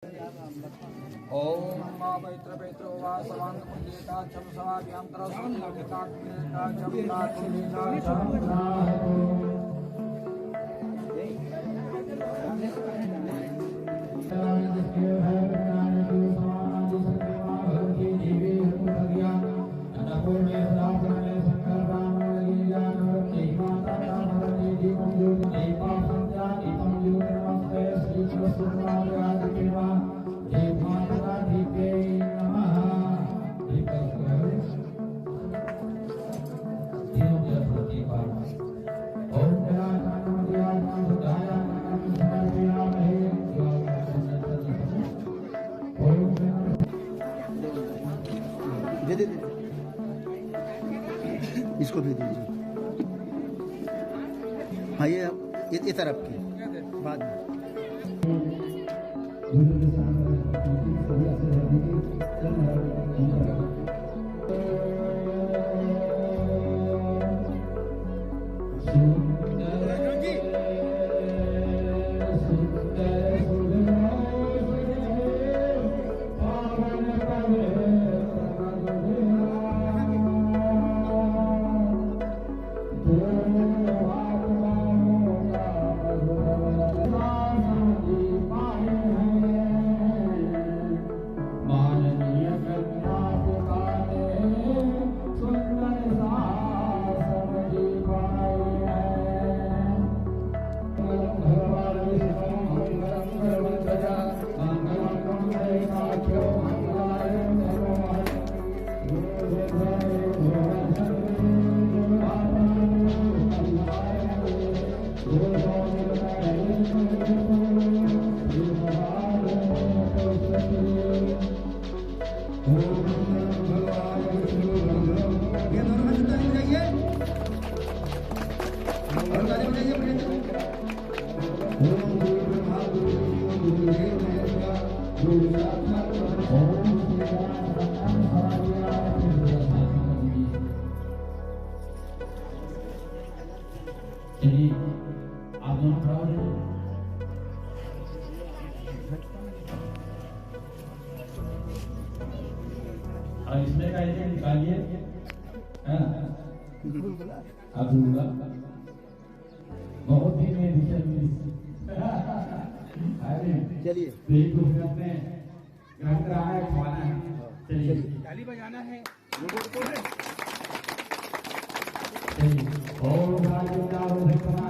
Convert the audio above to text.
ओम मा पैत्र पैत्रो वा सवांग पुण्येता चम सवाभ्याम तरस्वतीका पुण्येता चम नाथुलीना चमना दे इसको भी दीजिए। हाँ ये तरफ की बाद में चलिए आप दोनों खड़ा हो जाइए। और इसमें का एजेंट निकालिए। अब्दुल्ला बहुत ही मेरी चलिए अपने ग्रहण कराना है, खवाना है। चलिए ताली बजाना है। चलिए।